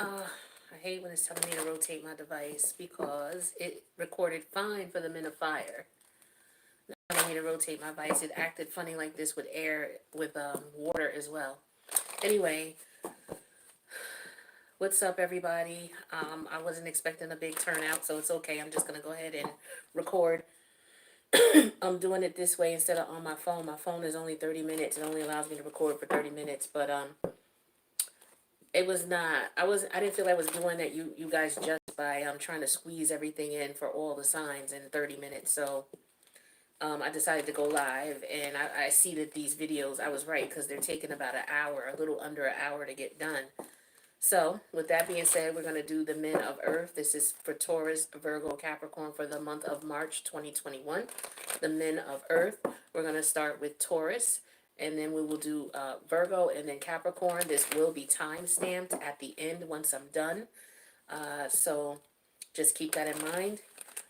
I hate when it's telling me to rotate my device because it recorded fine for the Men of Fire. Now telling me to rotate my device, it acted funny like this with air, with water as well. Anyway, what's up, everybody? I wasn't expecting a big turnout, so it's okay. I'm just gonna go ahead and record. I'm doing it this way instead of on my phone. My phone is only 30 minutes. It only allows me to record for 30 minutes, but it was not, I didn't feel I was doing that you guys just by trying to squeeze everything in for all the signs in 30 minutes. So I decided to go live, and I see that these videos, I was right, because they're taking about an hour, a little under an hour to get done. So with that being said, we're going to do the Men of Earth. This is for Taurus, Virgo, Capricorn for the month of March 2021. The Men of Earth. We're going to start with Taurus, and then we will do Virgo and then Capricorn. This will be time stamped at the end once I'm done. So just keep that in mind.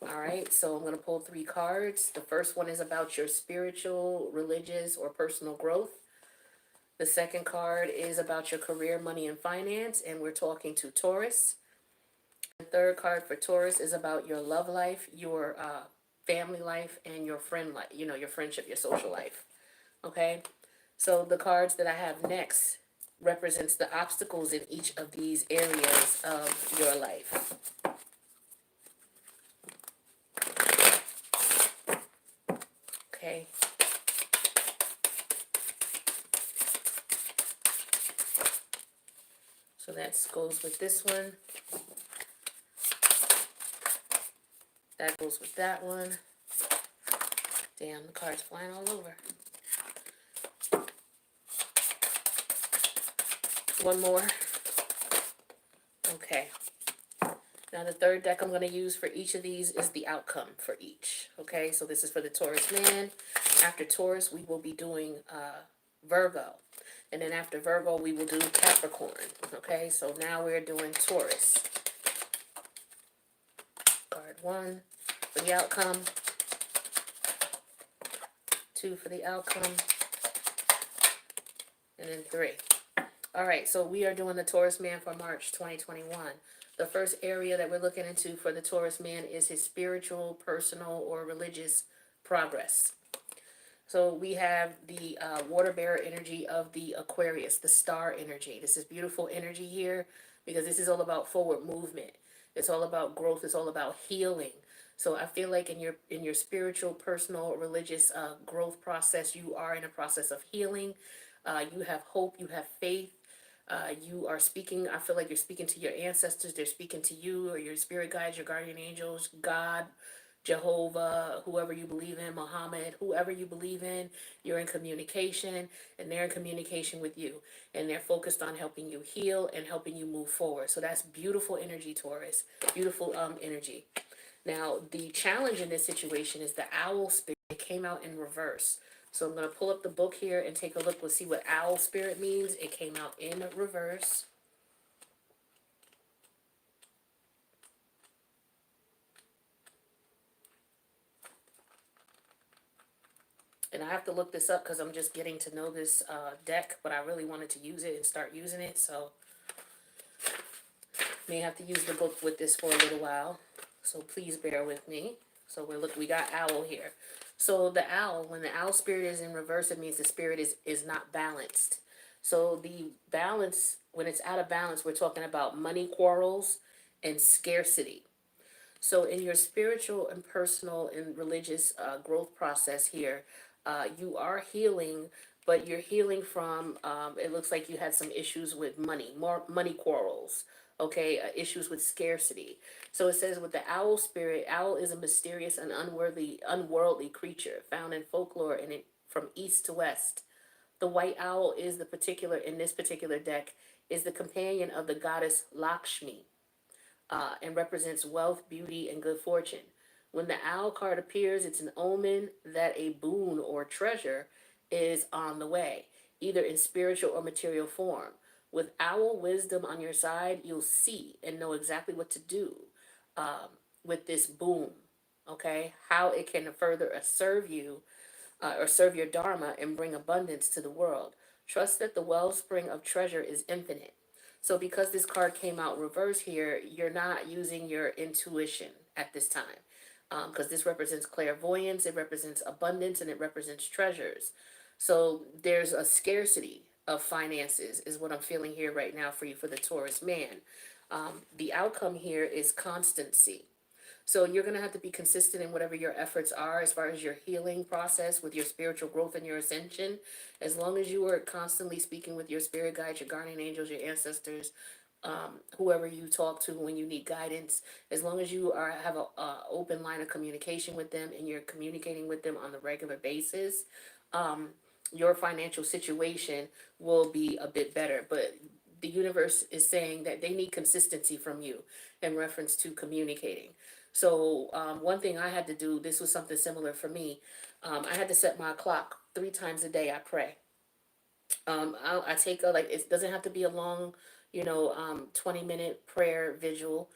All right, so I'm going to pull 3 cards. The first one is about your spiritual, religious, or personal growth. The second card is about your career, money, and finance, and we're talking to Taurus. The third card for Taurus is about your love life, your family life, and your friend life, your friendship, your social life. Okay, so the cards that I have next represents the obstacles in each of these areas of your life. Okay. So that goes with this one. That goes with that one. Damn, the card's flying all over. One more. Okay. Now the third deck I'm going to use for each of these is the outcome for each. Okay, so this is for the Taurus man. After Taurus, we will be doing Virgo. And then after Virgo, we will do Capricorn. Okay, so now we're doing Taurus. Card 1 for the outcome. 2 for the outcome. And then 3. All right, so we are doing the Taurus man for March 2021. The first area that we're looking into for the Taurus man is his spiritual, personal, or religious progress. So we have the water bearer energy of the Aquarius, the star energy. This is beautiful energy here because this is all about forward movement. It's all about growth. It's all about healing. So I feel like in your spiritual, personal, religious growth process, you are in a process of healing. You have hope. You have faith. You are speaking. I feel like you're speaking to your ancestors. They're speaking to you or your spirit guides, your guardian angels, God, Jehovah, whoever you believe in, Muhammad, whoever you believe in, you're in communication, and they're in communication with you, and they're focused on helping you heal and helping you move forward. So that's beautiful energy, Taurus. Beautiful energy. Now, the challenge in this situation is the owl spirit came out in reverse. So I'm going to pull up the book here and take a look. We'll see what owl spirit means. It came out in reverse. And I have to look this up because I'm just getting to know this deck, but I really wanted to use it and start using it, so may have to use the book with this for a little while. So please bear with me. So we got owl here. So the owl, when the owl spirit is in reverse, it means the spirit is not balanced. So the balance, when it's out of balance, we're talking about money quarrels and scarcity. So in your spiritual and personal and religious growth process here, you are healing, but you're healing from, it looks like you had some issues with money, more money quarrels, okay, issues with scarcity. So it says with the owl spirit, owl is a mysterious and unworldly creature found in folklore and from east to west. The white owl is in this particular deck, is the companion of the goddess Lakshmi. And represents wealth, beauty, and good fortune. When the owl card appears, it's an omen that a boon or treasure is on the way, either in spiritual or material form. With owl wisdom on your side, you'll see and know exactly what to do with this boon, okay? How it can further serve you or serve your dharma and bring abundance to the world. Trust that the wellspring of treasure is infinite. So because this card came out reverse here, you're not using your intuition at this time. Because this represents clairvoyance, it represents abundance, and it represents treasures. So there's a scarcity of finances, is what I'm feeling here right now for you, for the Taurus man. The outcome here is constancy. So you're going to have to be consistent in whatever your efforts are as far as your healing process with your spiritual growth and your ascension. As long as you are constantly speaking with your spirit guides, your guardian angels, your ancestors, whoever you talk to when you need guidance, as long as you have a open line of communication with them and you're communicating with them on a regular basis, um, your financial situation will be a bit better. But the universe is saying that they need consistency from you in reference to communicating. So one thing I had to do, this was something similar for me. I had to set my clock 3 times a day. I pray. I take a, like, it doesn't have to be a long, 20-minute prayer visual.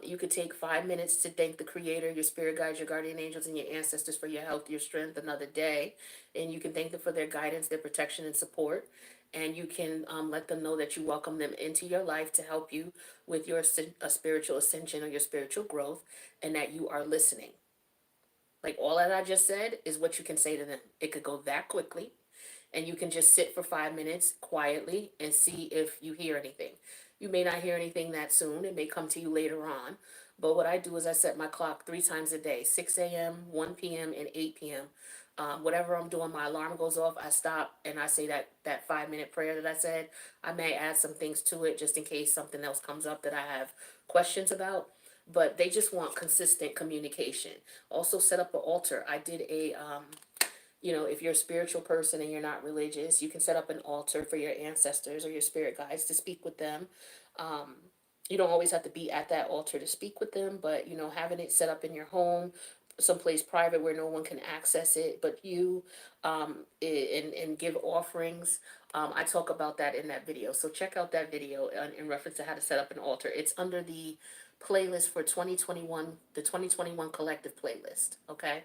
You could take 5 minutes to thank the creator, your spirit guides, your guardian angels, and your ancestors for your health, your strength, another day. And you can thank them for their guidance, their protection, and support. And you can let them know that you welcome them into your life to help you with your spiritual ascension or your spiritual growth, and that you are listening. Like all that I just said is what you can say to them. It could go that quickly, and you can just sit for 5 minutes quietly and see if you hear anything. You may not hear anything that soon. It may come to you later on. But what I do is I set my clock 3 times a day, 6 a.m., 1 p.m., and 8 p.m. Whatever I'm doing, my alarm goes off, I stop and I say that 5-minute prayer that I said. I may add some things to it just in case something else comes up that I have questions about. But they just want consistent communication. Also set up an altar. I did if you're a spiritual person and you're not religious, you can set up an altar for your ancestors or your spirit guides to speak with them. Um, you don't always have to be at that altar to speak with them, but having it set up in your home, someplace private where no one can access it but you, and give offerings. I talk about that in that video. So check out that video in reference to how to set up an altar. It's under the playlist for 2021, the 2021 collective playlist. Okay.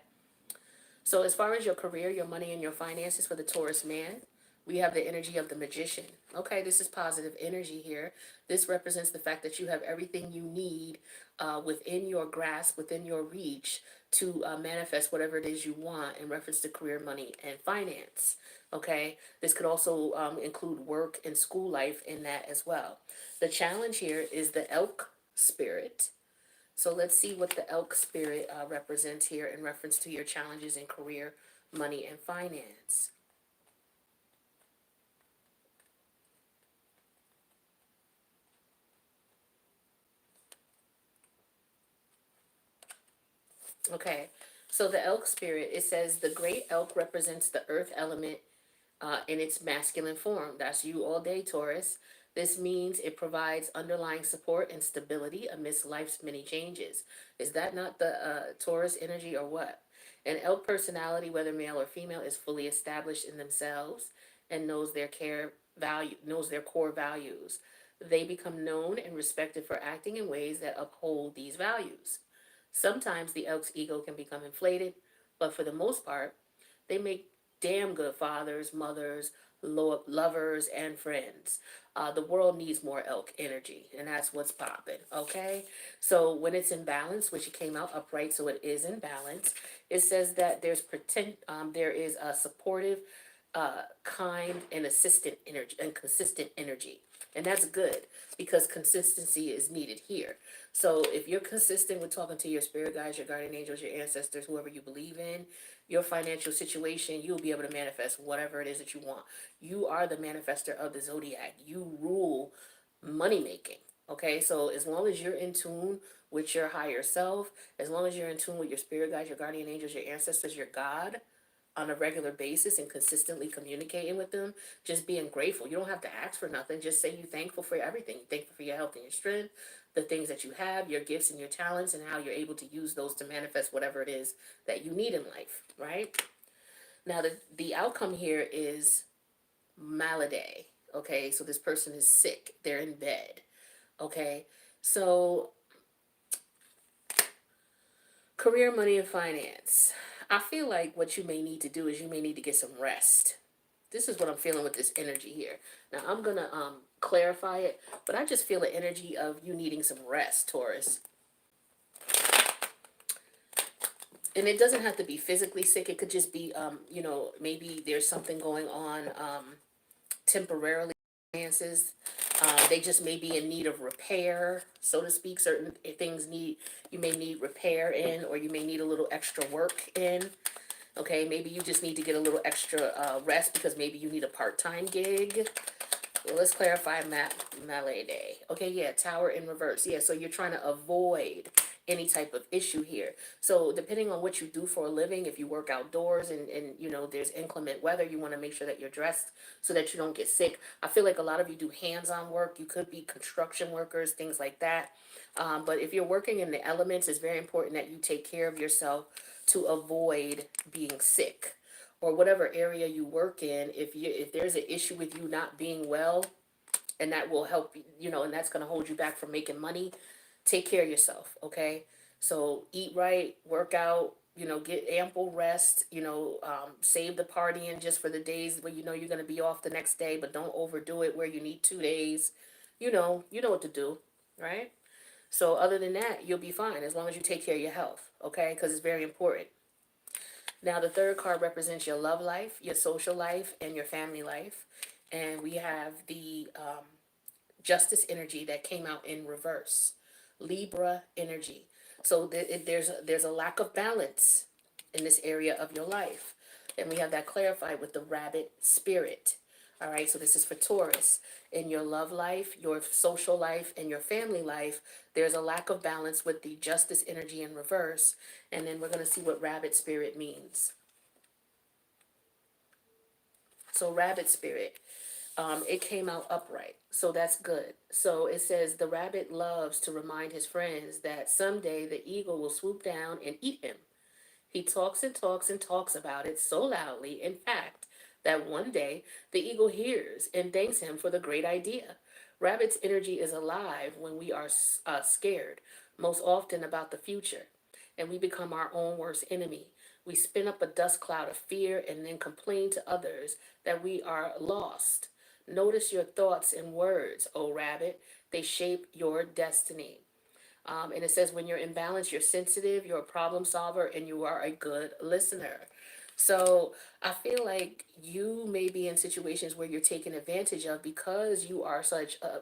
So as far as your career, your money, and your finances for the Taurus man, we have the energy of the magician. Okay, this is positive energy here. This represents the fact that you have everything you need within your grasp, within your reach to manifest whatever it is you want in reference to career, money, and finance. Okay, this could also include work and school life in that as well. The challenge here is the elk spirit. So let's see what the elk spirit represents here in reference to your challenges in career, money, and finance. Okay, so the elk spirit, it says the great elk represents the earth element in its masculine form. That's you all day, Taurus. This means it provides underlying support and stability amidst life's many changes. Is that not the Taurus energy or what? An elk personality, whether male or female, is fully established in themselves and knows their core values. They become known and respected for acting in ways that uphold these values. Sometimes the elk's ego can become inflated, but for the most part, they make damn good fathers, mothers, lovers, and friends. The world needs more elk energy, and that's what's popping. Okay, so when it's in balance, which it came out upright, so it is in balance. It says that there is a supportive, kind, and assistant energy and consistent energy, and that's good because consistency is needed here. So if you're consistent with talking to your spirit guides, your guardian angels, your ancestors, whoever you believe in, your financial situation, you'll be able to manifest whatever it is that you want. You are the manifester of the zodiac. You rule money making. Okay, so as long as you're in tune with your higher self, as long as you're in tune with your spirit guides, your guardian angels, your ancestors, your God, on a regular basis and consistently communicating with them, just being grateful. You don't have to ask for nothing. Just say you're thankful for everything. You're thankful for your health and your strength, the things that you have, your gifts and your talents, and how you're able to use those to manifest whatever it is that you need in life, right? Now, the outcome here is malady. Okay, so this person is sick. They're in bed. Okay, so career, money, and finance. I feel like what you may need to do is you may need to get some rest. This is what I'm feeling with this energy here. Now I'm gonna clarify it, but I just feel an energy of you needing some rest, Taurus. And it doesn't have to be physically sick. It could just be, maybe there's something going on temporarily. Finances, they just may be in need of repair, so to speak. Certain things you may need repair in, or you may need a little extra work in. Okay, maybe you just need to get a little extra rest because maybe you need a part-time gig. Well, let's clarify Malady. Okay, yeah, Tower in reverse. Yeah, so you're trying to avoid any type of issue here. So depending on what you do for a living, if you work outdoors and there's inclement weather, you want to make sure that you're dressed so that you don't get sick. I feel like a lot of you do hands-on work. You could be construction workers, things like that. But if you're working in the elements, it's very important that you take care of yourself to avoid being sick. Or whatever area you work in, if there's an issue with you not being well, and that will help and that's going to hold you back from making money, take care of yourself, okay? So eat right, work out, get ample rest, save the partying just for the days where you're going to be off the next day, but don't overdo it where you need 2 days. You know what to do, right? So other than that, you'll be fine as long as you take care of your health, okay? Because it's very important. Now, the third card represents your love life, your social life, and your family life. And we have the justice energy that came out in reverse. Libra energy. So there's a lack of balance in this area of your life. And we have that clarified with the rabbit spirit. All right, so this is for Taurus. In your love life, your social life, and your family life, there's a lack of balance with the justice energy in reverse. And then we're going to see what rabbit spirit means. So rabbit spirit, it came out upright. So that's good. So it says the rabbit loves to remind his friends that someday the eagle will swoop down and eat him. He talks and talks and talks about it so loudly, in fact, that one day the eagle hears and thanks him for the great idea. Rabbit's energy is alive when we are scared, most often about the future, and we become our own worst enemy. We spin up a dust cloud of fear and then complain to others that we are lost. Notice your thoughts and words, O rabbit. They shape your destiny. And it says when you're in balance, you're sensitive, you're a problem solver, and you are a good listener. So I feel like you may be in situations where you're taken advantage of because you are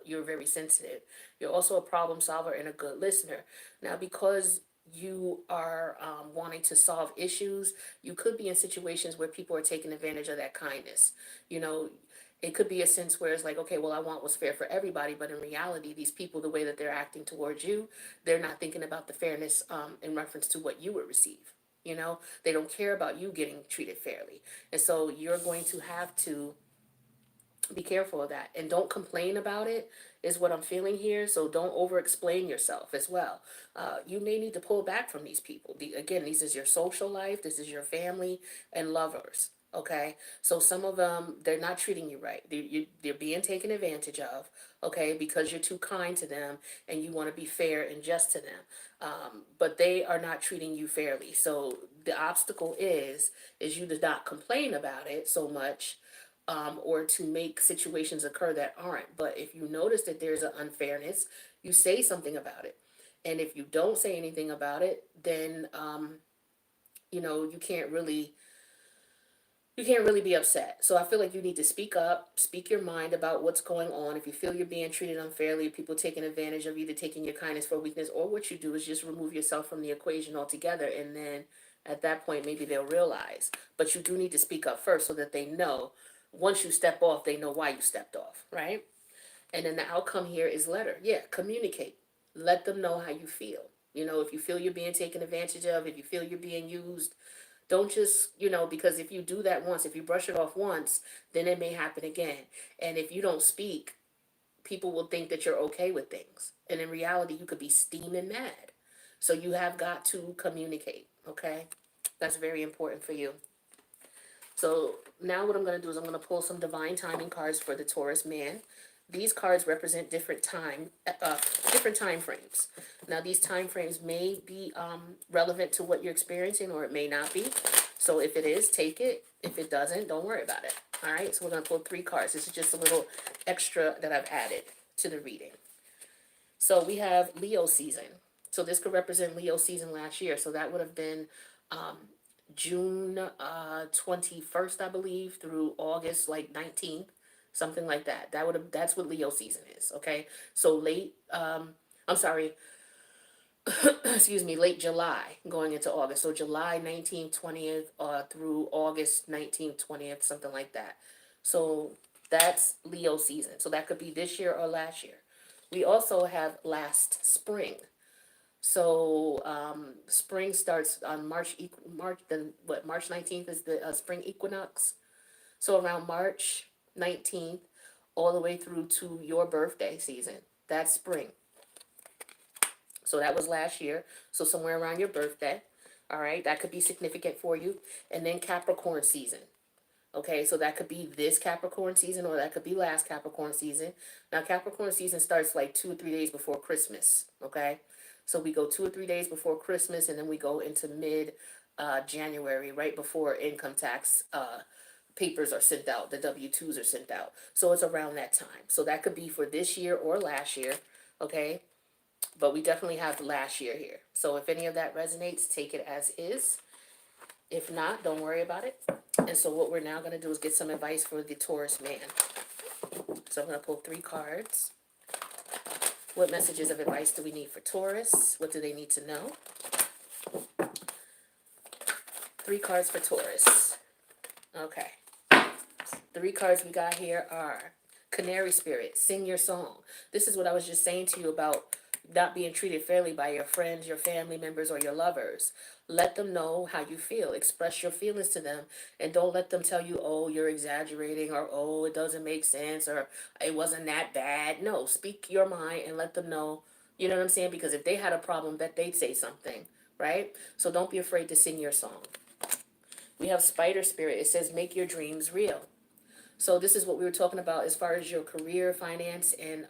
you're very sensitive. You're also a problem solver and a good listener. Now, because you are wanting to solve issues, you could be in situations where people are taking advantage of that kindness. It could be a sense where it's like, okay, well, I want what's fair for everybody, but in reality, these people, the way that they're acting towards you, they're not thinking about the fairness in reference to what you would receive. They don't care about you getting treated fairly. And so you're going to have to be careful of that. And don't complain about it is what I'm feeling here. So don't over-explain yourself as well. You may need to pull back from these people. Again, this is your social life. This is your family and lovers. Okay, so some of them, they're not treating you right. They're being taken advantage of, okay, because you're too kind to them and you want to be fair and just to them. But they are not treating you fairly. So the obstacle is you to not complain about it so much, or to make situations occur that aren't. But if you notice that there's an unfairness, you say something about it. And if you don't say anything about it, then, you can't really be upset. So I feel like you need to speak up, speak your mind about what's going on. If you feel you're being treated unfairly, people taking advantage of either taking your kindness for weakness, or what you do is just remove yourself from the equation altogether. And then at that point, maybe they'll realize. But you do need to speak up first so that they know. Once you step off, they know why you stepped off, right? And then the outcome here is letter. Yeah, communicate. Let them know how you feel. If you feel you're being taken advantage of, if you feel you're being used, don't just, because if you do that once, if you brush it off once, then it may happen again. And if you don't speak, people will think that you're okay with things. And in reality, you could be steaming mad. So you have got to communicate, okay? That's very important for you. So now what I'm going to do is I'm going to pull some divine timing cards for the Taurus man. These cards represent different time frames. Now these time frames may be relevant to what you're experiencing, or it may not be. So if it is, take it. If it doesn't, don't worry about it. All right, so we're going to pull 3 cards. This is just a little extra that I've added to the reading. So we have Leo season. So this could represent Leo season last year. So that would have been June 21st, I believe, through August like 19th, something like that. That's what Leo season is. Okay, so late. I'm sorry. Excuse me, late July going into August. So July 19th, 20th, through August 19th, 20th, something like that. So that's Leo season. So that could be this year or last year. We also have last spring. So spring starts on March 19th is the spring equinox. So around March 19th all the way through to your birthday season. That's spring. So that was last year. So somewhere around your birthday. All right, that could be significant for you. And then Capricorn season. Okay, so that could be this Capricorn season or that could be last Capricorn season. Now, Capricorn season starts like 2 or 3 days before Christmas. Okay, so we go 2 or 3 days before Christmas and then we go into mid January, right before income tax papers are sent out. The W-2s are sent out. So it's around that time. So that could be for this year or last year. Okay, but we definitely have last year here. So if any of that resonates, take it as is. If not, don't worry about it. And so what we're now going to do is get some advice for the Taurus man. So I'm going to pull 3 cards. What messages of advice do we need for Taurus? What do they need to know? 3 cards for Taurus. Okay. 3 cards we got here are Canary Spirit, sing your song. This is what I was just saying to you about not being treated fairly by your friends, your family members, or your lovers. Let them know how you feel. Express your feelings to them. And don't let them tell you, oh, you're exaggerating, or oh, it doesn't make sense, or it wasn't that bad. No, speak your mind and let them know, you know what I'm saying? Because if they had a problem, bet they'd say something, right? So don't be afraid to sing your song. We have Spider Spirit. It says, make your dreams real. So this is what we were talking about as far as your career, finance, and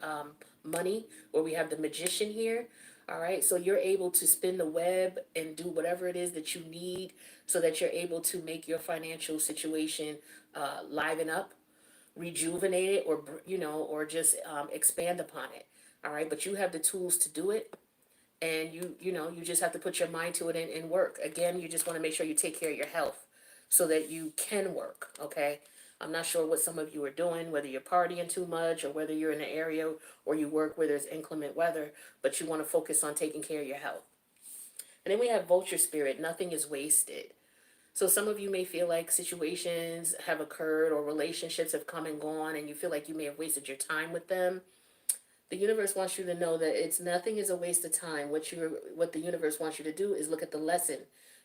money, where we have the Magician here. All right, so you're able to spin the web and do whatever it is that you need so that you're able to make your financial situation liven up, rejuvenate it, or, you know, or just expand upon it. All right, but you have the tools to do it. And you know, you just have to put your mind to it and work. Again, you just want to make sure you take care of your health so that you can work, okay? I'm not sure what some of you are doing, whether you're partying too much or whether you're in an area or you work where there's inclement weather, but you want to focus on taking care of your health. And then we have Vulture Spirit, nothing is wasted. So some of you may feel like situations have occurred or relationships have come and gone and you feel like you may have wasted your time with them. The universe wants you to know that it's nothing is a waste of time. What the universe wants you to do is look at the lesson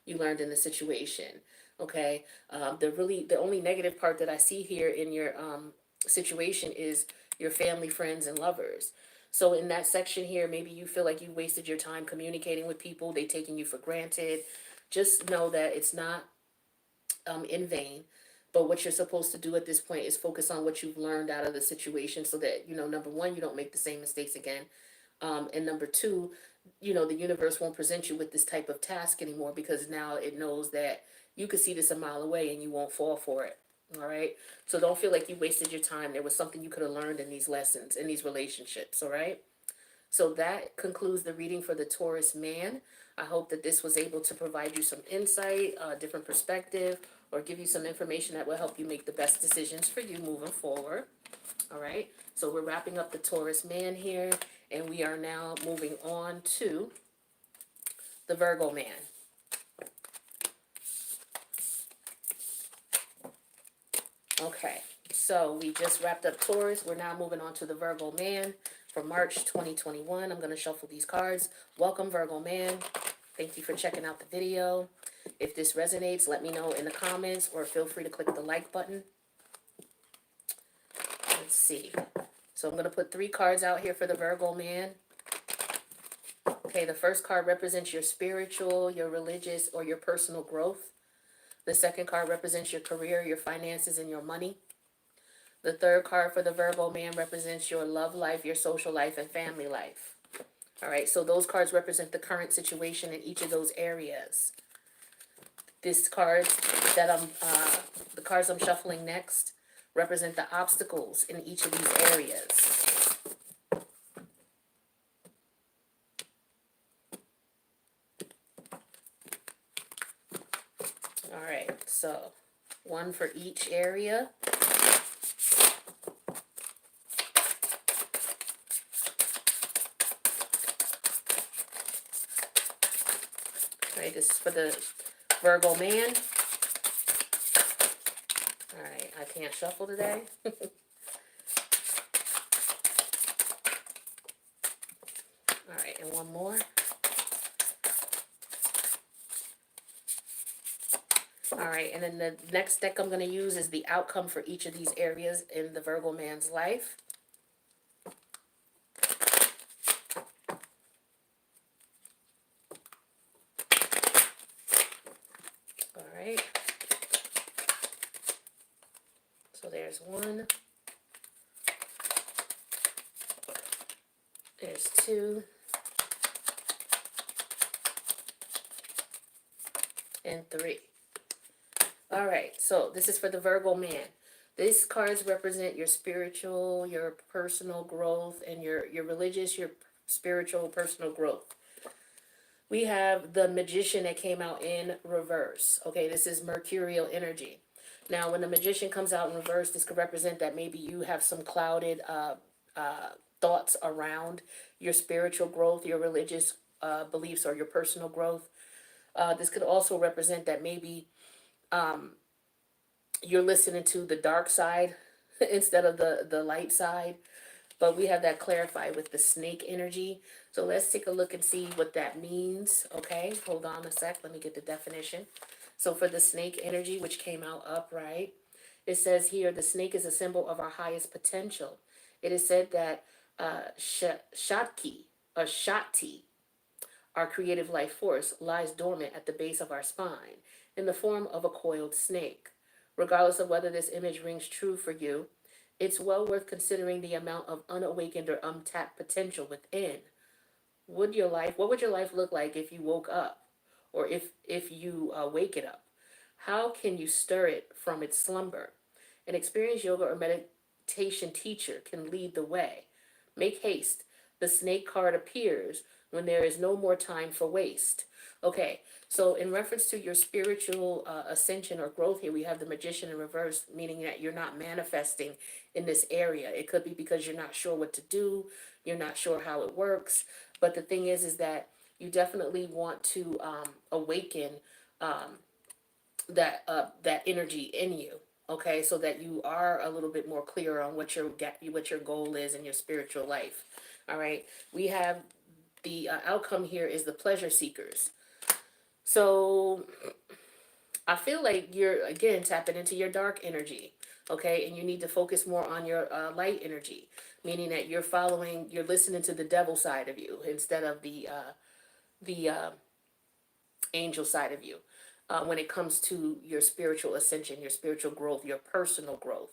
you learned in the situation. Okay, the only negative part that I see here in your situation is your family, friends, and lovers. So in that section here, maybe you feel like you wasted your time communicating with people. They taking you for granted. Just know that it's not in vain. But what you're supposed to do at this point is focus on what you've learned out of the situation so that, you know, number one, you don't make the same mistakes again. And number two, you know, the universe won't present you with this type of task anymore because now it knows that you could see this a mile away and you won't fall for it. All right. So don't feel like you wasted your time. There was something you could have learned in these lessons, in these relationships. All right. So that concludes the reading for the Taurus man. I hope that this was able to provide you some insight, a different perspective, or give you some information that will help you make the best decisions for you moving forward. All right, so we're wrapping up the Taurus man here, and we are now moving on to the Virgo man. Okay, so we just wrapped up Taurus. We're now moving on to the Virgo man for March 2021. I'm going to shuffle these cards. Welcome, Virgo man. Thank you for checking out the video. If this resonates, let me know in the comments or feel free to click the like button. Let's see. So I'm going to put 3 cards out here for the Virgo man. Okay, the first card represents your spiritual, your religious, or your personal growth. The second card represents your career, your finances, and your money. The third card for the Virgo man represents your love life, your social life, and family life. All right, so those cards represent the current situation in each of those areas. The cards I'm shuffling next represent the obstacles in each of these areas. All right, so one for each area. All right, this is for the Virgo man. All right, I can't shuffle today. All right, and one more. All right, and then the next deck I'm going to use is the outcome for each of these areas in the Virgo man's life. All right. So there's one. There's two. And three. All right, so this is for the Virgo man. These cards represent your spiritual, your personal growth, and your religious, your spiritual, personal growth. We have the Magician that came out in reverse. Okay, this is mercurial energy. Now, when the Magician comes out in reverse, this could represent that maybe you have some clouded thoughts around your spiritual growth, your religious beliefs, or your personal growth. This could also represent that maybe you're listening to the dark side instead of the light side. But we have that clarified with the snake energy. So let's take a look and see what that means. Okay, hold on a sec. Let me get the definition. So for the snake energy, which came out upright, it says here, the snake is a symbol of our highest potential. It is said that Shakti, our creative life force, lies dormant at the base of our spine in the form of a coiled snake. Regardless of whether this image rings true for you, it's well worth considering the amount of unawakened or untapped potential within. What would your life look like if you woke up, or if you wake it up? How can you stir it from its slumber? An experienced yoga or meditation teacher can lead the way. Make haste. The snake card appears when there is no more time for waste. Okay, so in reference to your spiritual ascension or growth here, we have the Magician in reverse, meaning that you're not manifesting in this area. It could be because you're not sure what to do, you're not sure how it works. But the thing is that you definitely want to awaken that energy in you. Okay, so that you are a little bit more clear on what your goal is in your spiritual life. All right, we have the outcome here is the pleasure seekers. So I feel like you're again tapping into your dark energy, okay, and you need to focus more on your light energy, meaning that you're listening to the devil side of you instead of the angel side of you. When it comes to your spiritual ascension, your spiritual growth, your personal growth.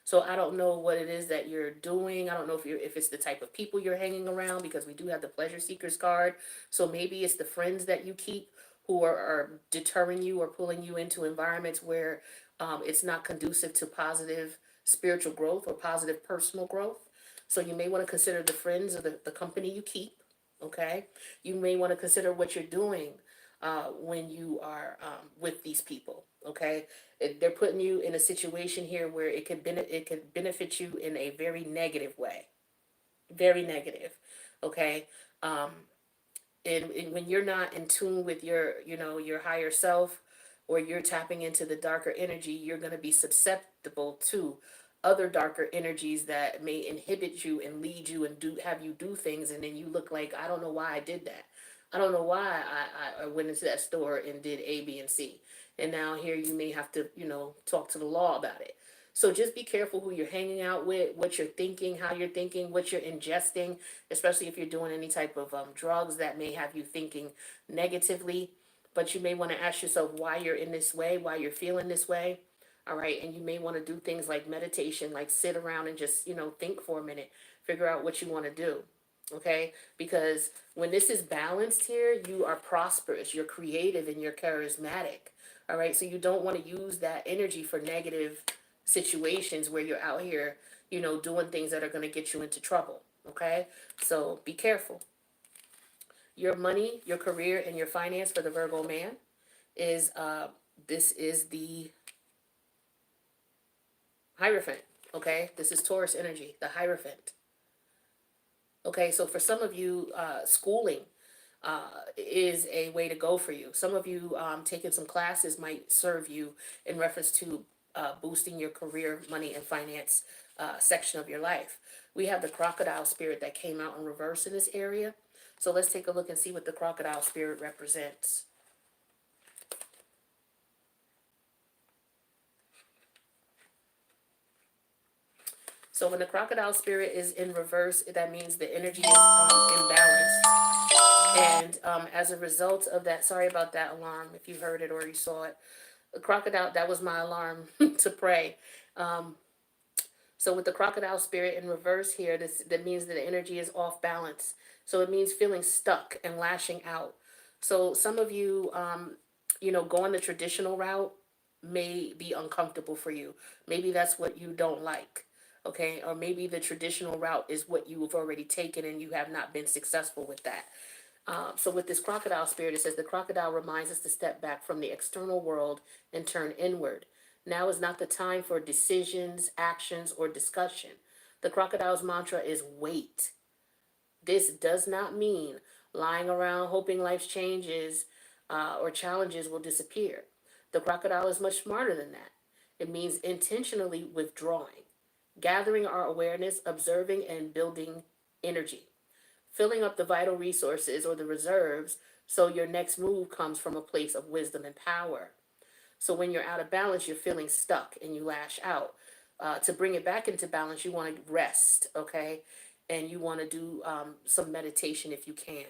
So I don't know what it is that you're doing. I don't know if it's the type of people you're hanging around, because we do have the pleasure seekers card. So maybe it's the friends that you keep who are deterring you or pulling you into environments where it's not conducive to positive spiritual growth or positive personal growth. So you may want to consider the friends or the company you keep. Okay, you may want to consider what you're doing when you are with these people. Okay, they're putting you in a situation here where it could benefit you in a very negative way, very negative. Okay, and when you're not in tune with your higher self, or you're tapping into the darker energy, you're going to be susceptible to other darker energies that may inhibit you and lead you and have you do things, and then you look like, I don't know why I did that. I don't know why I went into that store and did A, B, and C. And now here you may have to, talk to the law about it. So just be careful who you're hanging out with, what you're thinking, how you're thinking, what you're ingesting, especially if you're doing any type of drugs that may have you thinking negatively. But you may want to ask yourself why you're in this way, why you're feeling this way. All right. And you may want to do things like meditation, like sit around and just, think for a minute, figure out what you want to do. Okay. Because when this is balanced here, you are prosperous, you're creative, and you're charismatic. All right. So you don't want to use that energy for negative situations where you're out here, doing things that are going to get you into trouble. Okay, so be careful. Your money, your career, and your finance for the Virgo man is this is the Hierophant. Okay, this is Taurus energy, the Hierophant. Okay, so for some of you, schooling is a way to go for you. Some of you taking some classes might serve you in reference to boosting your career, money, and finance section of your life. We have the crocodile spirit that came out in reverse in this area. So let's take a look and see what the crocodile spirit represents. So when the crocodile spirit is in reverse, that means the energy is imbalanced. And as a result of that, sorry about that alarm if you heard it or you saw it. The crocodile, that was my alarm to pray. Um, so with the crocodile spirit in reverse here, that means that the energy is off balance. So it means feeling stuck and lashing out. So some of you, going the traditional route may be uncomfortable for you. Maybe that's what you don't like. Okay, or maybe the traditional route is what you have already taken and you have not been successful with that. So with this crocodile spirit, it says the crocodile reminds us to step back from the external world and turn inward. Now is not the time for decisions, actions, or discussion. The crocodile's mantra is wait. This does not mean lying around hoping life's changes or challenges will disappear. The crocodile is much smarter than that. It means intentionally withdrawing, gathering our awareness, observing, and building energy, filling up the vital resources or the reserves so your next move comes from a place of wisdom and power. So when you're out of balance, you're feeling stuck and you lash out. To bring it back into balance, you want to rest, okay? And you want to do some meditation if you can,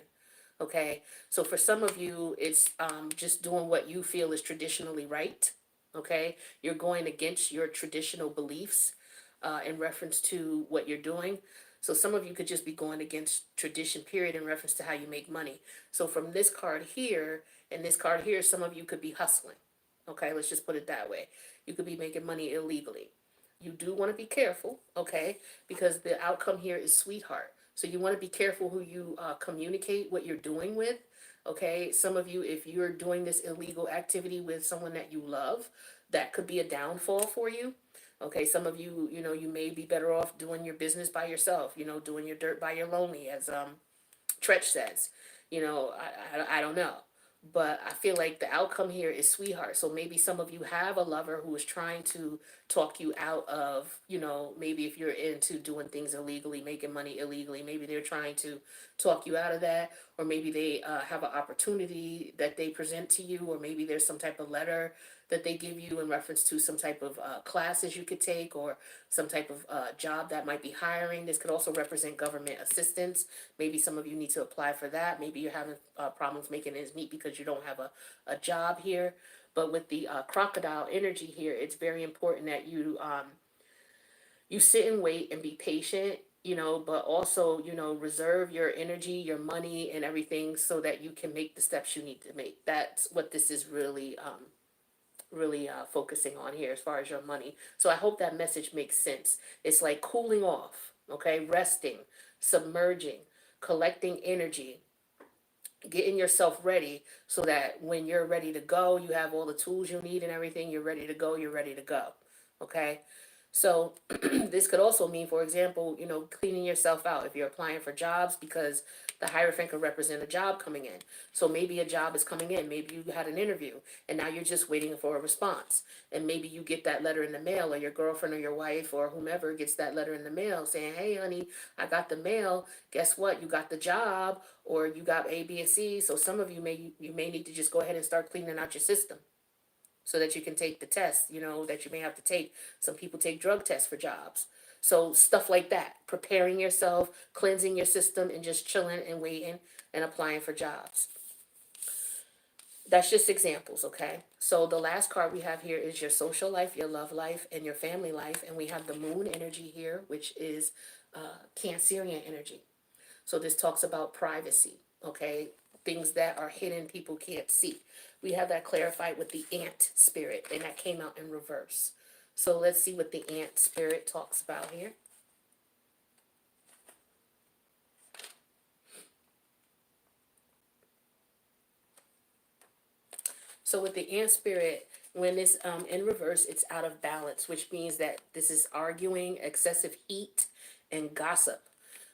okay? So for some of you, it's just doing what you feel is traditionally right, okay? You're going against your traditional beliefs in reference to what you're doing. So some of you could just be going against tradition, period, in reference to how you make money. So from this card here and this card here, some of you could be hustling. Okay, let's just put it that way. You could be making money illegally. You do want to be careful, okay, because the outcome here is sweetheart. So you want to be careful who you communicate what you're doing with, okay? Some of you, if you're doing this illegal activity with someone that you love, that could be a downfall for you. Okay, some of you, you may be better off doing your business by yourself, doing your dirt by your lonely, as Tretch says. I don't know. But I feel like the outcome here is sweetheart. So maybe some of you have a lover who is trying to talk you out of, maybe if you're into doing things illegally, making money illegally, maybe they're trying to talk you out of that. Or maybe they have an opportunity that they present to you, or maybe there's some type of letter that they give you in reference to some type of classes you could take, or some type of job that might be hiring. This could also represent government assistance. Maybe some of you need to apply for that. Maybe you're having problems making ends meet because you don't have a job here. But with the crocodile energy here, it's very important that you sit and wait and be patient, but also, reserve your energy, your money, and everything so that you can make the steps you need to make. That's what this is really focusing on here as far as your money. So I hope that message makes sense. It's like cooling off, okay, resting, submerging, collecting energy, getting yourself ready so that when you're ready to go, you have all the tools you need and everything. You're ready to go. You're ready to go. Okay. So this could also mean, for example, cleaning yourself out if you're applying for jobs, because the Hierophant could represent a job coming in. So maybe a job is coming in. Maybe you had an interview and now you're just waiting for a response. And maybe you get that letter in the mail, or your girlfriend or your wife or whomever gets that letter in the mail saying, hey, honey, I got the mail. Guess what? You got the job, or you got A, B, and C. So some of you may need to just go ahead and start cleaning out your system so that you can take the test, that you may have to take. Some people take drug tests for jobs. So stuff like that, preparing yourself, cleansing your system, and just chilling and waiting and applying for jobs. That's just examples, okay? So the last card we have here is your social life, your love life, and your family life. And we have the moon energy here, which is Cancerian energy. So this talks about privacy, okay? Things that are hidden, people can't see. We have that clarified with the ant spirit, and that came out in reverse. So let's see what the ant spirit talks about here. So with the ant spirit, when it's in reverse, it's out of balance, which means that this is arguing, excessive heat, and gossip.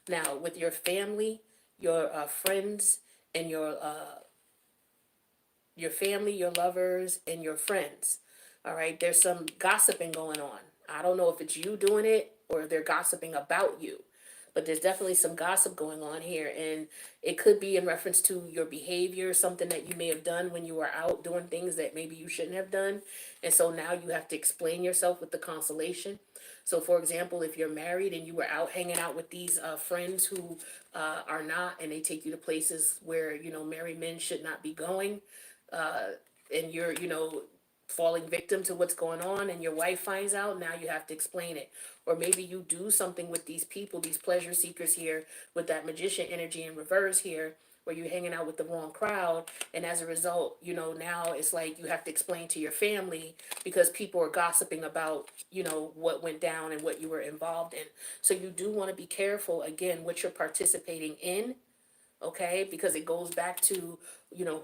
Now, with your family, your friends, and your family, your lovers, and your friends. All right, there's some gossiping going on. I don't know if it's you doing it or they're gossiping about you, but there's definitely some gossip going on here, and it could be in reference to your behavior, something that you may have done when you were out doing things that maybe you shouldn't have done, and so now you have to explain yourself with the consolation. So, for example, if you're married and you were out hanging out with these friends who are not, and they take you to places where married men should not be going, uh, and you're, falling victim to what's going on, and your wife finds out, now you have to explain it. Or maybe you do something with these people, these pleasure seekers here, with that magician energy in reverse here, where you're hanging out with the wrong crowd, and as a result, now it's like you have to explain to your family because people are gossiping about, what went down and what you were involved in. So you do want to be careful, again, what you're participating in, okay, because it goes back to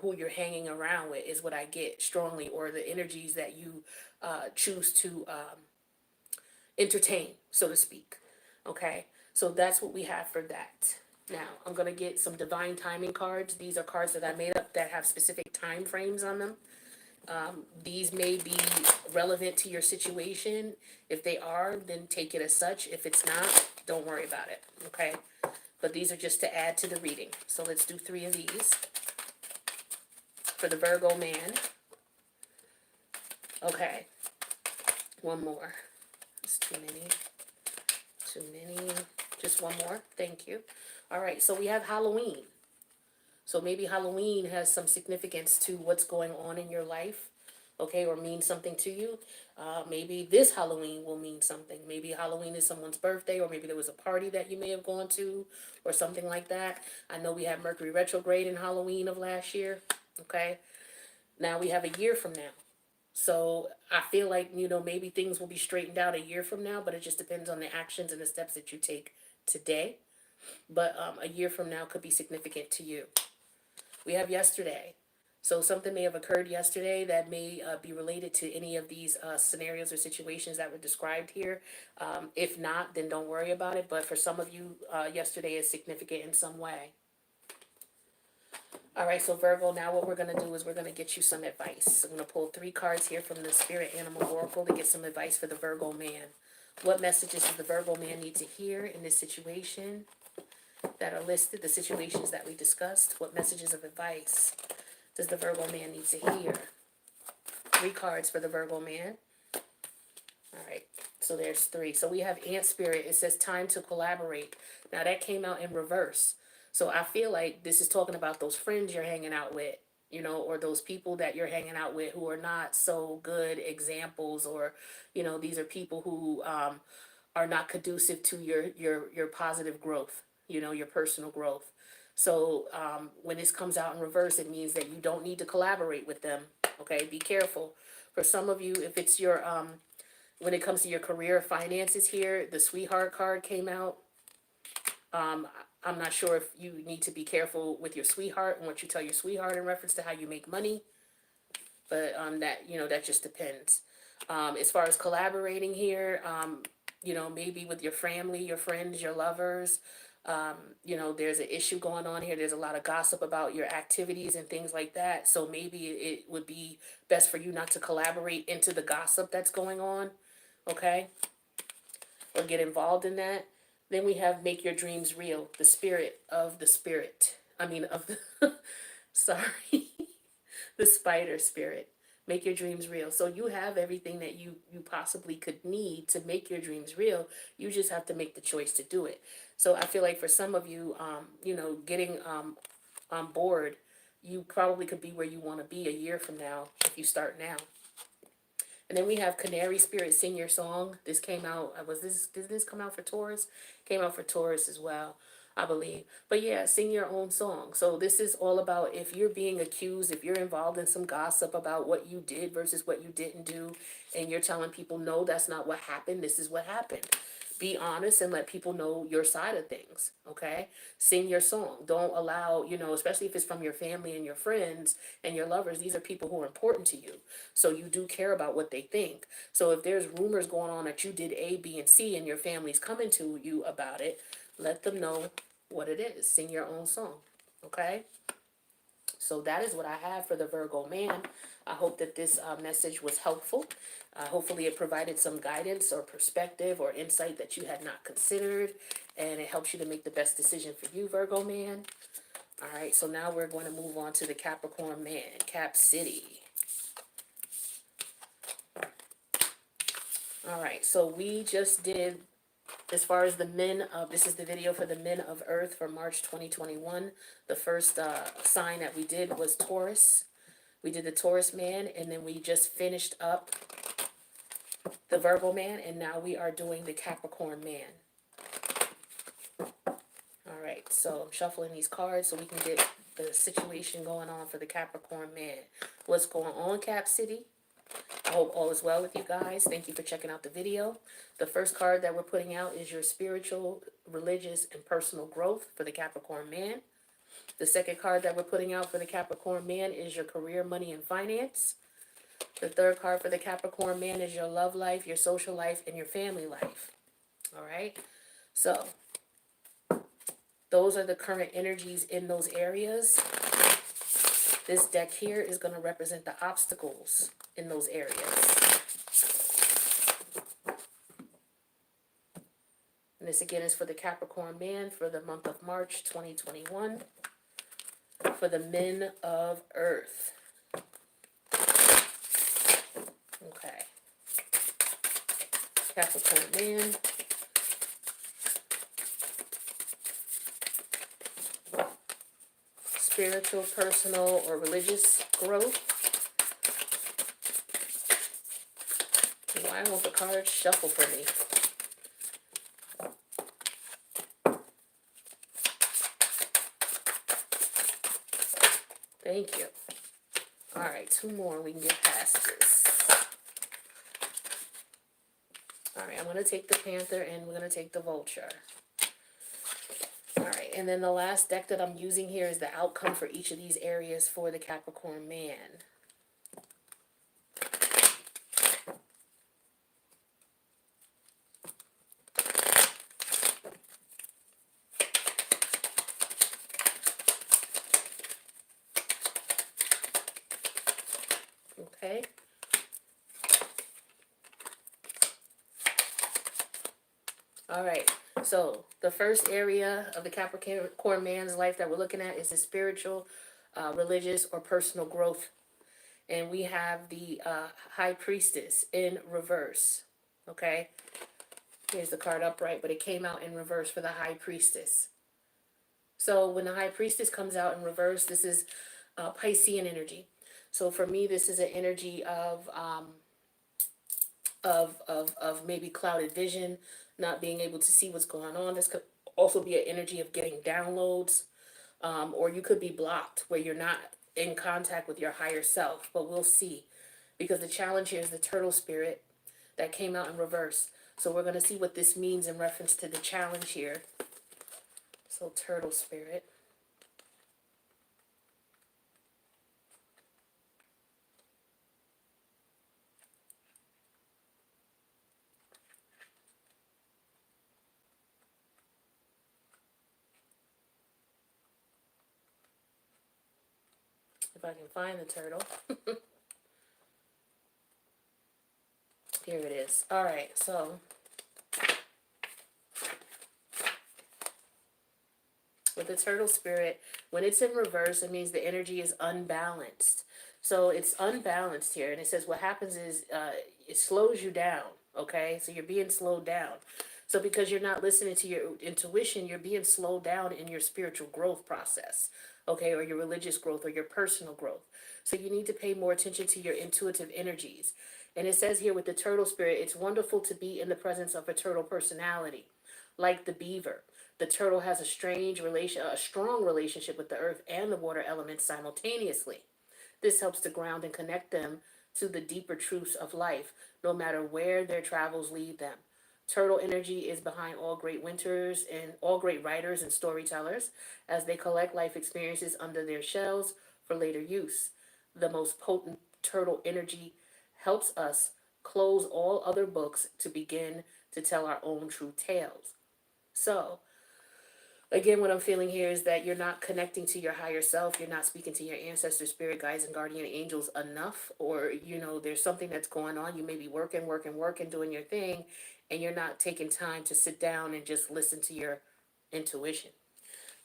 who you're hanging around with is what I get strongly, or the energies that you choose to entertain, so to speak. Okay, so that's what we have for that. Now I'm going to get some divine timing cards. These are cards that I made up that have specific time frames on them. These may be relevant to your situation. If they are, then take it as such. If it's not, don't worry about it. Okay, but these are just to add to the reading. So let's do 3 of these for the Virgo man. Okay, one more. It's too many. Too many. Just one more. Thank you. All right, so we have Halloween. So maybe Halloween has some significance to what's going on in your life, okay, or mean something to you. Maybe this Halloween will mean something. Maybe Halloween is someone's birthday, or maybe there was a party that you may have gone to, or something like that. I know we had Mercury retrograde in Halloween of last year, okay? Now we have a year from now. So I feel like, maybe things will be straightened out a year from now, but it just depends on the actions and the steps that you take today. But a year from now could be significant to you. We have yesterday. So something may have occurred yesterday that may be related to any of these scenarios or situations that were described here. If not, then don't worry about it. But for some of you, yesterday is significant in some way. All right, so Virgo, now what we're going to do is we're going to get you some advice. I'm going to pull 3 cards here from the Spirit Animal Oracle to get some advice for the Virgo man. What messages does the Virgo man need to hear in this situation that are listed, the situations that we discussed? What messages of advice does the Virgo man need to hear? 3 cards for the Virgo man. All right, so there's 3. So we have Ant Spirit. It says time to collaborate. Now that came out in reverse. So I feel like this is talking about those friends you're hanging out with, or those people that you're hanging out with who are not so good examples, or, these are people who are not conducive to your positive growth, your personal growth. So when this comes out in reverse, it means that you don't need to collaborate with them. Okay, be careful. For some of you, if it's your when it comes to your career finances here, the sweetheart card came out. I'm not sure if you need to be careful with your sweetheart and what you tell your sweetheart in reference to how you make money, but that just depends. As far as collaborating here, maybe with your family, your friends, your lovers, there's an issue going on here. There's a lot of gossip about your activities and things like that. So maybe it would be best for you not to collaborate into the gossip that's going on, okay? Or get involved in that. Then we have make your dreams real, the spirit of the spirit. I mean, of the, sorry, the spider spirit. Make your dreams real. So you have everything that you possibly could need to make your dreams real. You just have to make the choice to do it. So I feel like for some of you, getting on board, you probably could be where you want to be a year from now if you start now. And then we have Canary Spirit Sing Your Song. This came out, did this come out for Taurus? Came out for Taurus as well. I believe. But yeah, sing your own song. So this is all about if you're being accused, if you're involved in some gossip about what you did versus what you didn't do, and you're telling people, no, that's not what happened, this is what happened. Be honest and let people know your side of things, okay? Sing your song. Don't allow, especially if it's from your family and your friends and your lovers, these are people who are important to you. So you do care about what they think. So if there's rumors going on that you did A, B, and C and your family's coming to you about it, let them know what it is. Sing your own song, okay? So that is what I have for the Virgo man. I hope that this message was helpful. Hopefully it provided some guidance or perspective or insight that you had not considered, and it helps you to make the best decision for you, Virgo man. All right, so now we're going to move on to the Capricorn man, Cap City. All right, so we just did, as far as the men of, this is the video for the men of Earth for March 2021. The first sign that we did was Taurus. We did the Taurus man, and then we just finished up the Virgo man, and now we are doing the Capricorn man. All right, so I'm shuffling these cards so we can get the situation going on for the Capricorn man. What's going on, Cap City? I hope all is well with you guys. Thank you for checking out the video. The first card that we're putting out is your spiritual, religious, and personal growth for the Capricorn man. The second card that we're putting out for the Capricorn man is your career, money, and finance. The third card for the Capricorn man is your love life, your social life, and your family life. All right? So, those are the current energies in those areas. This deck here is going to represent the obstacles in those areas. And this again is for the Capricorn man for the month of March 2021. For the men of Earth. Okay. Capricorn man. Spiritual, personal, or religious growth. Why won't the cards shuffle for me? Thank you. All right, two more. We can get past this. All right, I'm going to take the Panther and we're going to take the Vulture. All right, and then the last deck that I'm using here is the outcome for each of these areas for the Capricorn man. Okay. All right. So the first area of the Capricorn man's life that we're looking at is the spiritual, religious, or personal growth. And we have the High Priestess in reverse. Okay. Here's the card upright, but it came out in reverse for the High Priestess. So when the High Priestess comes out in reverse, this is Piscean energy. So for me, this is an energy of maybe clouded vision, not being able to see what's going on. This could also be an energy of getting downloads, or you could be blocked where you're not in contact with your higher self, but we'll see. Because the challenge here is the turtle spirit that came out in reverse. So we're going to see what this means in reference to the challenge here. So turtle spirit. If I can find the turtle. Here it is. All right, so with the turtle spirit, when it's in reverse, it means the energy is unbalanced. So it's unbalanced here, and it says what happens is it slows you down, okay? So you're being slowed down. So because you're not listening to your intuition, you're being slowed down in your spiritual growth process, okay, or your religious growth or your personal growth. So you need to pay more attention to your intuitive energies. And it says here with the turtle spirit, it's wonderful to be in the presence of a turtle personality. Like the beaver, the turtle has a strong relationship with the earth and the water elements simultaneously. This helps to ground and connect them to the deeper truths of life, no matter where their travels lead them. Turtle energy is behind all great writers and storytellers as they collect life experiences under their shells for later use. The most potent turtle energy helps us close all other books to begin to tell our own true tales. So, again, what I'm feeling here is that you're not connecting to your higher self. You're not speaking to your ancestors, spirit guides, and guardian angels enough. Or, there's something that's going on. You may be working, doing your thing, and you're not taking time to sit down and just listen to your intuition.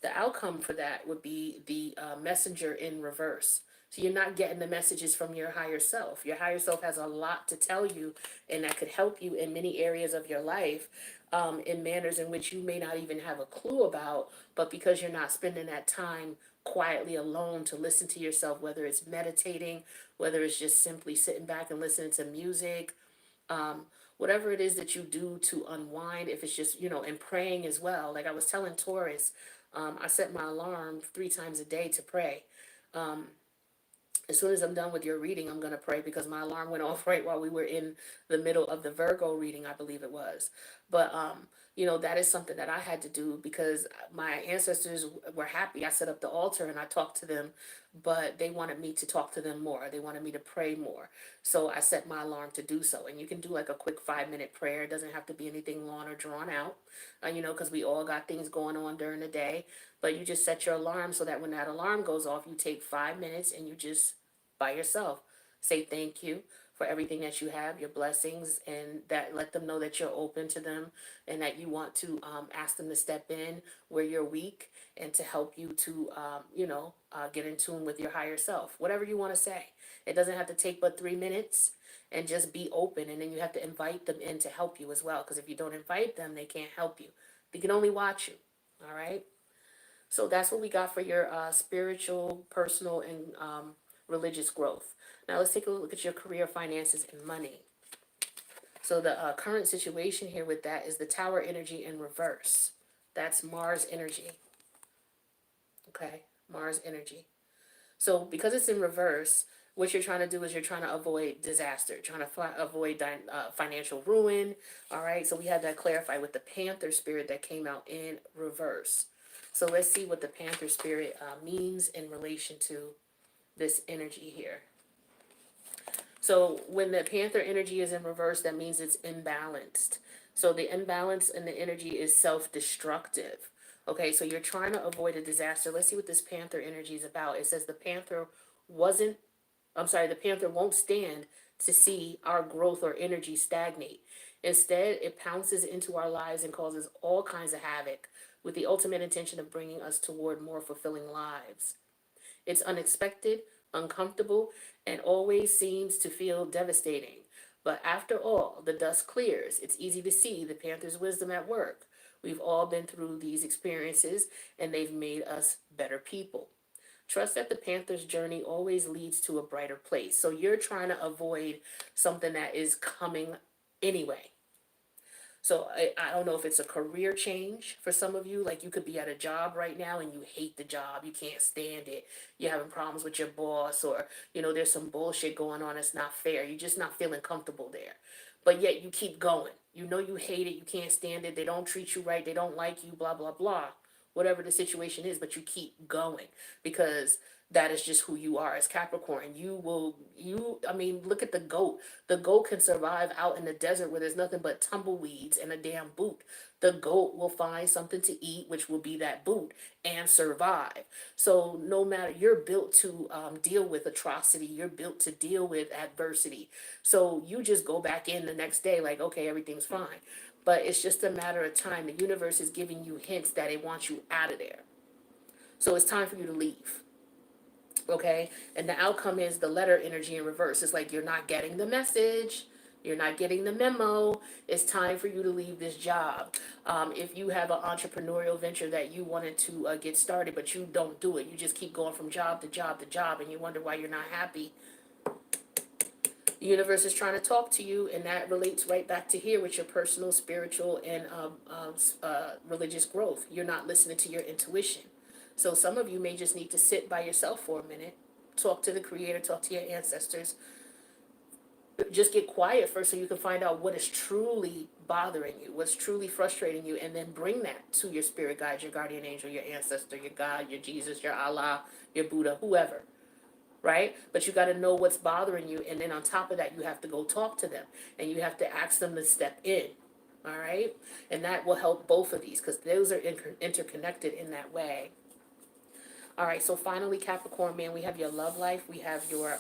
The outcome for that would be the messenger in reverse. So you're not getting the messages from your higher self. Your higher self has a lot to tell you, and that could help you in many areas of your life, in manners in which you may not even have a clue about, but because you're not spending that time quietly alone to listen to yourself, whether it's meditating, whether it's just simply sitting back and listening to music, um, whatever it is that you do to unwind, if it's just, and praying as well. Like I was telling Taurus, I set my alarm 3 times a day to pray. Um, as soon as I'm done with your reading, I'm going to pray because my alarm went off right while we were in the middle of the Virgo reading, I believe it was. But, that is something that I had to do because my ancestors were happy. I set up the altar and I talked to them, but they wanted me to talk to them more. They wanted me to pray more. So I set my alarm to do so. And you can do like a quick 5-minute prayer. It doesn't have to be anything long or drawn out, because we all got things going on during the day. But you just set your alarm so that when that alarm goes off, you take 5 minutes and you just by yourself. Say thank you for everything that you have, your blessings, and that let them know that you're open to them and that you want to ask them to step in where you're weak and to help you to, get in tune with your higher self. Whatever you want to say. It doesn't have to take but 3 minutes and just be open. And then you have to invite them in to help you as well. Because if you don't invite them, they can't help you. They can only watch you. All right. So that's what we got for your spiritual, personal, and religious growth. Now let's take a look at your career, finances, and money. So the current situation here with that is the Tower energy in reverse. That's Mars energy. Okay, Mars energy. So because it's in reverse, what you're trying to do is you're trying to avoid disaster, trying to avoid financial ruin. All right, so we had that clarified with the Panther spirit that came out in reverse. So let's see what the Panther spirit means in relation to this energy here. So when the Panther energy is in reverse, that means it's imbalanced. So the imbalance in the energy is self-destructive. Okay, so you're trying to avoid a disaster. Let's see what this Panther energy is about. It says wasn't, the Panther won't stand to see our growth or energy stagnate. Instead, it pounces into our lives and causes all kinds of havoc with the ultimate intention of bringing us toward more fulfilling lives. It's unexpected, uncomfortable, and always seems to feel devastating. But after all, the dust clears. It's easy to see the Panther's wisdom at work. We've all been through these experiences, and they've made us better people. Trust that the Panther's journey always leads to a brighter place. So you're trying to avoid something that is coming anyway. So I don't know if it's a career change for some of you. Like you could be at a job right now and you hate the job. You can't stand it. You're having problems with your boss, or, there's some bullshit going on that's not fair. You're just not feeling comfortable there. But yet you keep going. You know you hate it. You can't stand it. They don't treat you right. They don't like you, blah, blah, blah. Whatever the situation is, but you keep going because that is just who you are as Capricorn. Look at the goat. The goat can survive out in the desert where there's nothing but tumbleweeds and a damn boot. The goat will find something to eat, which will be that boot, and survive. So no matter, you're built to deal with atrocity. You're built to deal with adversity. So you just go back in the next day like, okay, everything's fine. But it's just a matter of time. The universe is giving you hints that it wants you out of there. So it's time for you to leave. Okay? And the outcome is the letter energy in reverse. It's like you're not getting the message. You're not getting the memo. It's time for you to leave this job. If you have an entrepreneurial venture that you wanted to get started, but you don't do it, you just keep going from job to job to job, and you wonder why you're not happy. The universe is trying to talk to you, and that relates right back to here with your personal, spiritual, and religious growth. You're not listening to your intuition. So some of you may just need to sit by yourself for a minute, talk to the creator, talk to your ancestors. Just get quiet first so you can find out what is truly bothering you, what's truly frustrating you, and then bring that to your spirit guide, your guardian angel, your ancestor, your God, your Jesus, your Allah, your Buddha, whoever. Right? But you got to know what's bothering you, and then on top of that, you have to go talk to them, and you have to ask them to step in. All right? And that will help both of these, because those are interconnected in that way. All right, so finally, Capricorn, man, we have your love life, we have your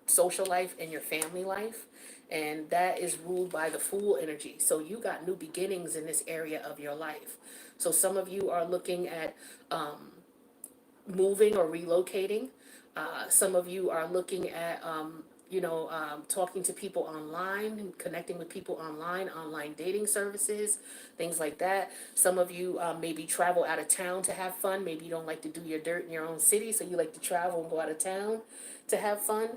social life, and your family life. And that is ruled by the Fool energy. So you got new beginnings in this area of your life. So some of you are looking at moving or relocating. Some of you are looking at, talking to people online, connecting with people online, online dating services, things like that. Some of you maybe travel out of town to have fun. Maybe you don't like to do your dirt in your own city, so you like to travel and go out of town to have fun.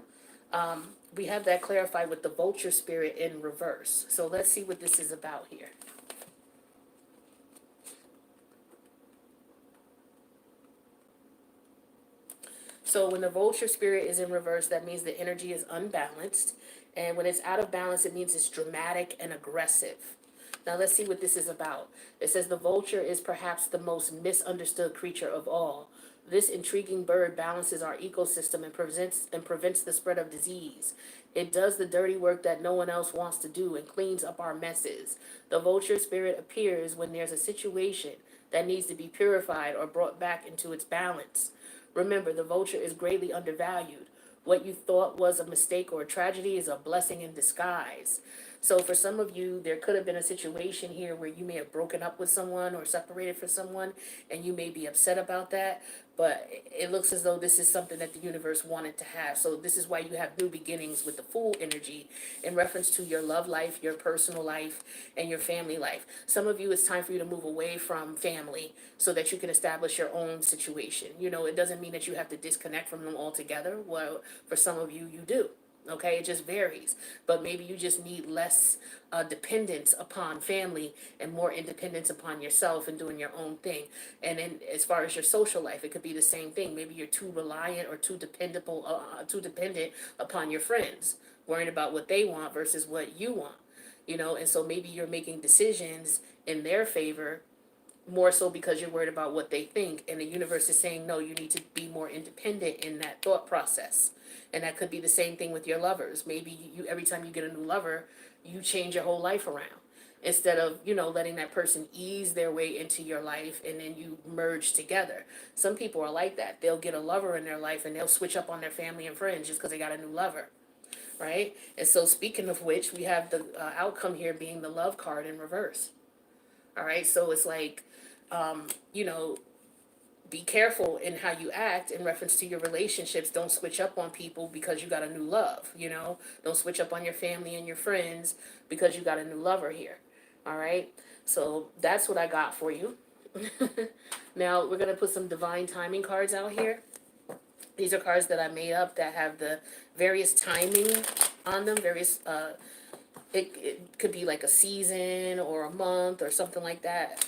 We have that clarified with the vulture spirit in reverse. So let's see what this is about here. So when the vulture spirit is in reverse, that means the energy is unbalanced. And when it's out of balance, it means it's dramatic and aggressive. Now let's see what this is about. It says the vulture is perhaps the most misunderstood creature of all. This intriguing bird balances our ecosystem and prevents the spread of disease. It does the dirty work that no one else wants to do and cleans up our messes. The vulture spirit appears when there's a situation that needs to be purified or brought back into its balance. Remember, the vulture is greatly undervalued. What you thought was a mistake or a tragedy is a blessing in disguise. So for some of you, there could have been a situation here where you may have broken up with someone or separated from someone, and you may be upset about that. But it looks as though this is something that the universe wanted to have. So this is why you have new beginnings with the Fool energy in reference to your love life, your personal life, and your family life. Some of you, it's time for you to move away from family so that you can establish your own situation. You know, it doesn't mean that you have to disconnect from them altogether. Well, for some of you, you do. Okay, it just varies. But maybe you just need less dependence upon family and more independence upon yourself and doing your own thing. And then as far as your social life, it could be the same thing. Maybe you're too reliant or too dependent upon your friends, worrying about what they want versus what you want. You know, and so maybe you're making decisions in their favor more so because you're worried about what they think, and the universe is saying no, you need to be more independent in that thought process. And that could be the same thing with your lovers. Maybe you every time you get a new lover, you change your whole life around instead of letting that person ease their way into your life and then you merge together. Some people are like that. They'll get a lover in their life and they'll switch up on their family and friends just because they got a new lover, right? And so speaking of which, we have the outcome here being the Love card in reverse. All right, so it's like be careful in how you act in reference to your relationships. Don't switch up on people because you got a new love, Don't switch up on your family and your friends because you got a new lover here. All right? So that's what I got for you. Now we're going to put some divine timing cards out here. These are cards that I made up that have the various timing on them, it could be like a season or a month or something like that.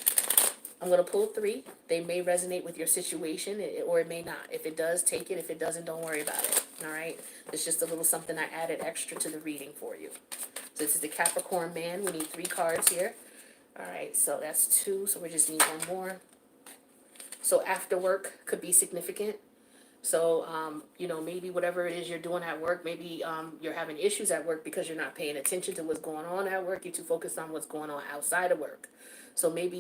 I'm going to pull 3. They may resonate with your situation or it may not. If it does, take it. If it doesn't, don't worry about it. All right? It's just a little something I added extra to the reading for you. So this is the Capricorn man. We need 3 cards here. All right, so that's 2. So we just need 1 more. So after work could be significant. So, maybe whatever it is you're doing at work, maybe you're having issues at work because you're not paying attention to what's going on at work. You're too focused on what's going on outside of work. So maybe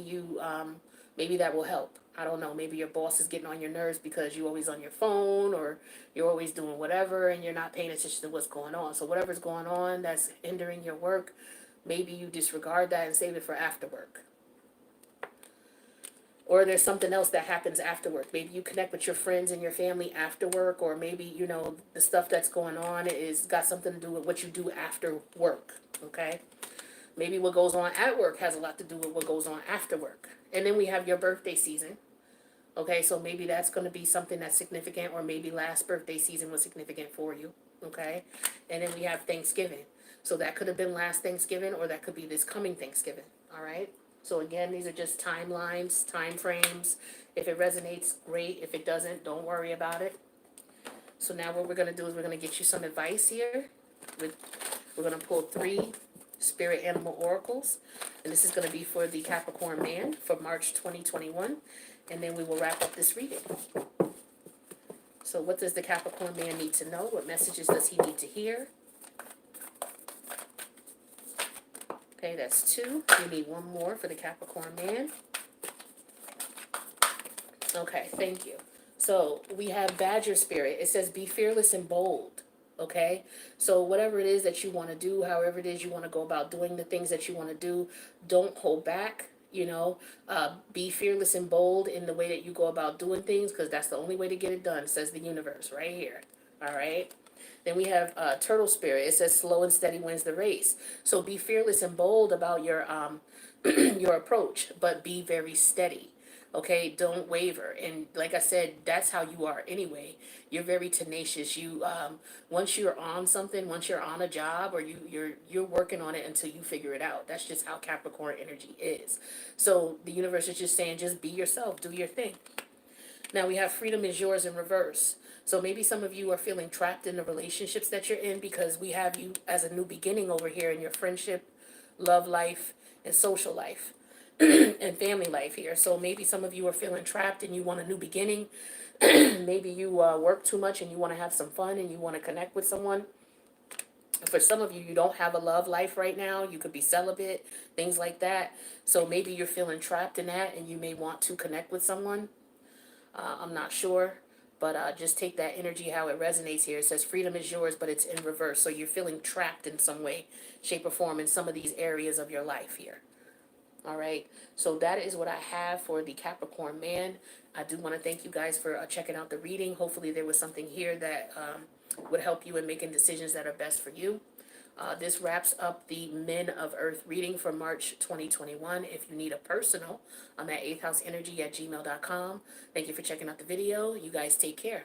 that will help. I don't know. Maybe your boss is getting on your nerves because you're always on your phone or you're always doing whatever and you're not paying attention to what's going on. So whatever's going on that's hindering your work, maybe you disregard that and save it for after work. Or there's something else that happens after work. Maybe you connect with your friends and your family after work, or maybe, the stuff that's going on is got something to do with what you do after work, okay? Maybe what goes on at work has a lot to do with what goes on after work. And then we have your birthday season, okay? So maybe that's going to be something that's significant, or maybe last birthday season was significant for you. okay? And then we have Thanksgiving. So that could have been last Thanksgiving, or that could be this coming Thanksgiving, all right? So again, these are just timelines, time frames. If it resonates, great. If it doesn't, don't worry about it. So now what we're going to do is we're going to get you some advice here. We're going to pull 3 spirit animal oracles. And this is going to be for the Capricorn man for March 2021. And then we will wrap up this reading. So what does the Capricorn man need to know? What messages does he need to hear? Okay, that's 2. We need 1 more for the Capricorn man. Okay, thank you. So we have Badger Spirit. It says be fearless and bold. Okay, so whatever it is that you want to do, however it is you want to go about doing the things that you want to do, don't hold back. You know, be fearless and bold in the way that you go about doing things, because that's the only way to get it done, says the universe right here. All right. Then we have Turtle Spirit. It says slow and steady wins the race. So be fearless and bold about your your approach, but be very steady. Okay, don't waver. And like I said, that's how you are anyway. You're very tenacious. You once you're on something, once you're on a job, or you're working on it until you figure it out. That's just how Capricorn energy is. So the universe is just saying, just be yourself, do your thing. Now we have freedom is yours in reverse. So maybe some of you are feeling trapped in the relationships that you're in, because we have you as a new beginning over here in your friendship, love life, and social life. And family life here. So maybe some of you are feeling trapped and you want a new beginning. Maybe you work too much and you want to have some fun and you want to connect with someone. For some of you, you don't have a love life right now. You could be celibate, things like that. So maybe you're feeling trapped in that and you may want to connect with someone. I'm not sure. But just take that energy how it resonates here. It says freedom is yours, but it's in reverse. So you're feeling trapped in some way, shape, or form in some of these areas of your life here. All right, so that is what I have for the Capricorn man. I do want to thank you guys for checking out the reading. Hopefully there was something here that would help you in making decisions that are best for you. This wraps up the Men of Earth reading for March 2021. If you need a personal, I'm at 8thHouseEnergy@gmail.com. Thank you for checking out the video. You guys take care.